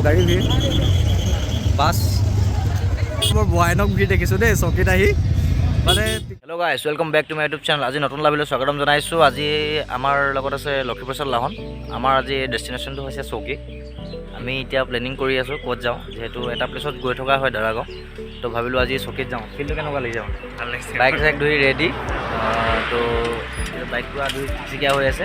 গাড়ী ভিৰ বাছ বৰ ভয়ানক ভিৰ দেখিছোঁ দেই চকীত আহি মানে। Hello' guys, welcome back to my YouTube channel. আজি নতুন লাভিলৈ স্বাগতম জনাইছোঁ। আজি আমাৰ লগত আছে লক্ষীপ্ৰসাদ লাহন। আমাৰ আজি ডেষ্টিনেশ্যনটো হৈছে চকী। আমি এতিয়া প্লেনিং কৰি আছোঁ ক'ত যাওঁ, যিহেতু এটা প্লেচত গৈ থকা হয় দাৰাগাঁও, তো ভাবিলোঁ আজি চকীত যাওঁ। ফিল্ডটো কেনেকুৱা লাগি যাওঁ, ভাল লাগিছে। বাইক চাইক ধৰি ৰেডি, তো বাইকটো ধুই চিকিয়া হৈ আছে,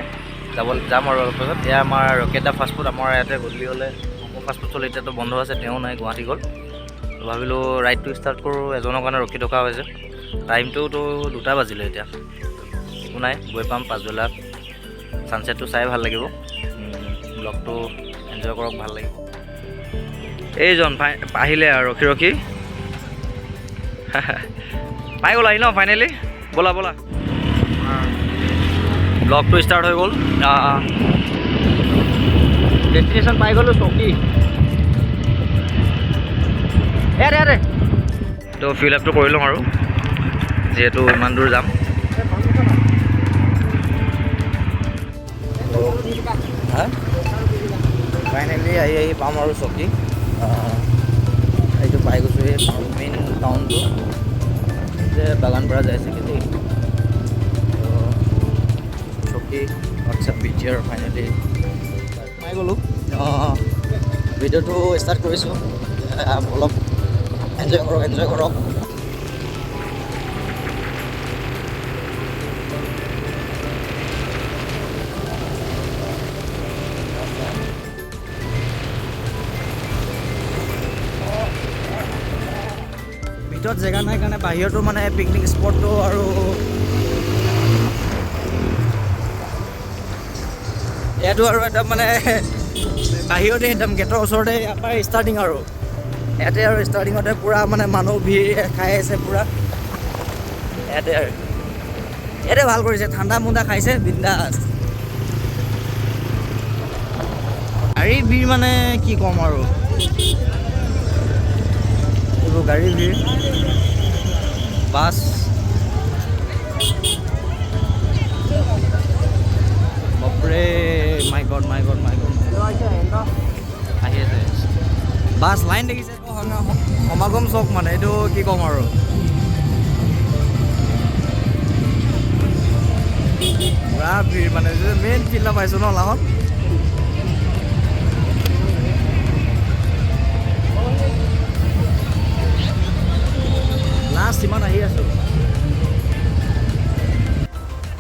যাম আৰু অলপ পাছত। এয়া আমাৰ ৰকেট দা ফাষ্টফুড। আমাৰ ইয়াতে গধূলি হ'লে ম'ম' ফাষ্টফুড চলে, এতিয়াতো বন্ধ আছে, তেওঁ নাই, গুৱাহাটী গ'ল। তো ভাবিলোঁ ৰাইডটো ষ্টাৰ্ট কৰোঁ, এজনৰ কাৰণে ৰখি থকা হৈছে। টাইমটোতো 2টা বাজিলে এতিয়া, একো নাই, গৈ পাম পাছবেলা। ছানছেটটো চাই ভাল লাগিব, ব্লগটো এনজয় কৰক, ভাল লাগিব। এইজন আহিলে আৰু ৰখি ৰখি পাই গ'ল আহি ন ফাইনেলি। ব'লা ব'লা, ব্লগটো ষ্টাৰ্ট হৈ গ'ল। ডেষ্টিনেশ্যন পাই গ'লোঁ, চকী। এৰে তো ফিল আপটো কৰি লওঁ আৰু, যিহেতু ইমান দূৰ যাম। ফাইনেলি আহি পাম আৰু চকী। এইটো পাই গৈছোঁ, এই মেইন টাউনটো যে বাগানপাৰা যায় চাগে দেই। তো চকী হোৱাটছআপ পিকচাৰ ফাইনেলি পাই গ'লোঁ। ভিডিঅ'টো ষ্টাৰ্ট কৰিছোঁ, অলপ এনজয় কৰক। ভিতৰত জেগা নাই কাৰণে বাহিৰতো মানে পিকনিক স্পটটো, আৰু ইয়াতো আৰু একদম মানে বাহিৰতে একদম গেটৰ ওচৰতে আমাৰ ষ্টাৰ্টিং, আৰু ইয়াতে আৰু ষ্টাৰ্টিঙতে পূৰা মানে মানুহ ভিৰ খাই আছে পূৰা ইয়াতে। আৰু ইয়াতে ভাল কৰিছে, ঠাণ্ডা মুণ্ডা খাইছে বিন্দাছ। গাড়ী ভিৰ মানে কি ক'ম আৰু, এইবোৰ গাড়ী ভিৰ, বাছ, বাপৰে, মাই গড আহি আছে বাছ লাইন দেখিছে, সমাগম চক মানে, এইটো কি ক'ম আৰু। পুৰা ভিৰ মানে, মেইন ফিল্ড পাইছোঁ ন লাহত। লাষ্ট ইমান আহি আছোঁ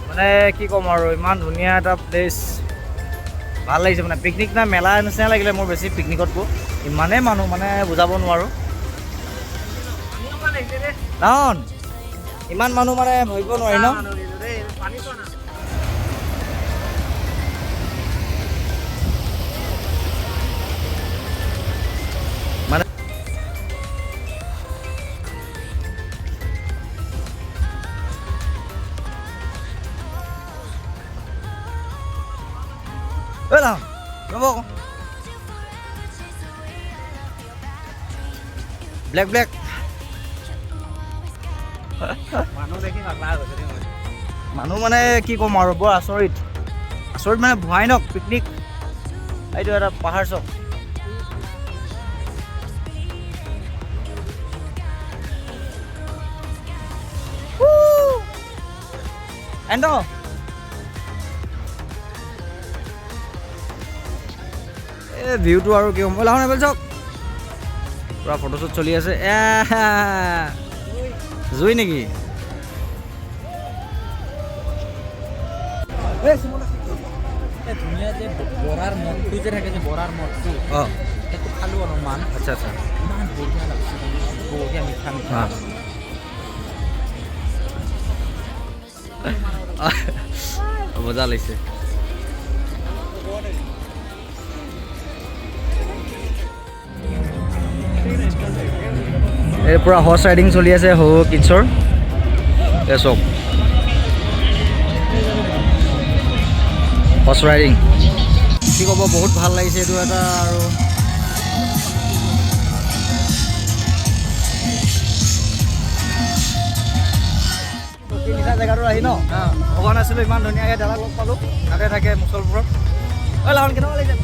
মানে, কি ক'ম আৰু, ইমান ধুনীয়া এটা প্লেচ, ভাল লাগিছে মানে। পিকনিক না মেলা নিচিনা লাগিলে মোৰ, বেছি পিকনিকতকৈ। ইমানেই মানুহ মানে বুজাব নোৱাৰোঁ। লাহন ইমান মানুহ মানে ভাবিব নোৱাৰি ন। ৰ'ব, ব্লেক মানুহ মানে কি ক'ম আৰু, বৰ আচৰিত মানে, ভয়ানক পিকনিক। এইটো এটা পাহাৰ চক। এই ভিউটো আৰু কি ক'ম। লাহন এবাৰ চাওক, পূৰা ফটোশ্বুট চলি আছে। জুই নেকি? ধুনীয়া যে বৰাৰ মদটো যে থাকে, যে বৰাৰ মদটো, সেইটো খালোঁ অলপমান। আচ্ছা, ইমান বঢ়িয়া লাগিছে, বঢ়িয়া মিঠা। মজা লাগিছে। এই পূৰা হৰ্চ ৰাইডিং চলি আছে, সৰু কিডছৰ। এই চব হৰ্চ ৰাইডিং, কি ক'ব, বহুত ভাল লাগিছে এইটো এটা। আৰু নিচা জেগাটো আহি ন, ভবা নাছিলোঁ ইমান ধুনীয়াকৈ দাদাক লগ পালোঁ, তাতে থাকে মুছলপুৰত। লাহন কেনেকুৱা লাগিছে?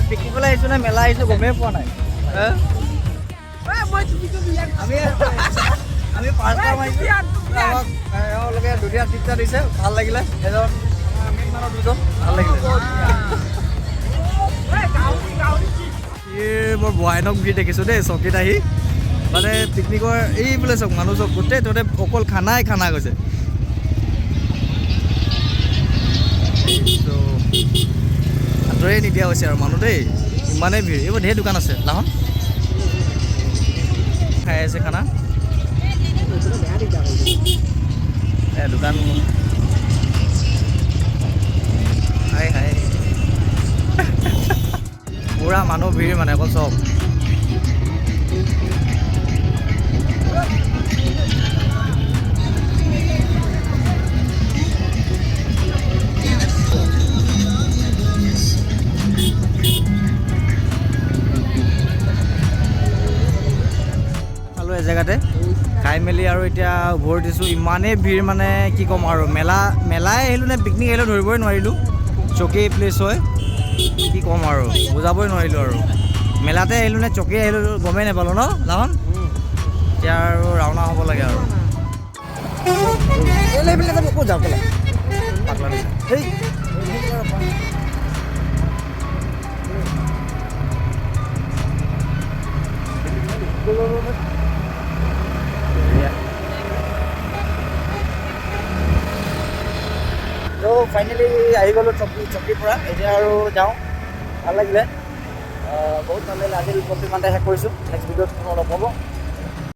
পিকনিকলৈ আহিছোঁ নে মেলা আহিছোঁ গমেই পোৱা নাই আমি পাঁচটা মাৰিছোঁ আমাক এওঁলোকে দুটা টিপটা দিছে ভাল লাগিলে এজন আমি ইমানৰ দুজন ভাল লাগিলে বৰ ভয়ানক ভিৰ দেখিছোঁ দেই চকীত আহি মানে পিকনিকৰ এই বোলে চব মানুহ চব গোটেই তহঁতে অকল খানাই খানা গৈছে আঁতৰে নিদিয়া হৈছে আৰু মানুহ দেই ইমানেই ভিৰ এইবোৰ ঢেৰ দোকান আছে লাহন খাই আছে খানা দোকান হাই হাই পুৰা মানুহ ভিৰ মানে অকল চব জেগাতে খাই মেলি আৰু এতিয়া উভতি দিছোঁ ইমানেই ভিৰ মানে কি ক'ম আৰু মেলাই আহিলোঁ নে পিকনিক আহিলোঁ ধৰিবই নোৱাৰিলোঁ চকী প্লেচ হয় কি ক'ম আৰু বুজাবই নোৱাৰিলোঁ আৰু মেলাতে আহিলোঁ নে চকী আহিলোঁ গমেই নাপালোঁ ন লাহন এতিয়া আৰু ৰাওনা হ'ব লাগে আৰু ক'ত যাওঁ কেলা পাগলা সেই তো ফাইনেলি আহি গ'লোঁ চকীৰ পৰা এতিয়া আৰু যাওঁ ভাল লাগিলে বহুত ভাল লাগিলে আজি কপি ইমানতে শেষ কৰিছোঁ নেক্সট ভিডিঅ'ত কোনো লগ পাব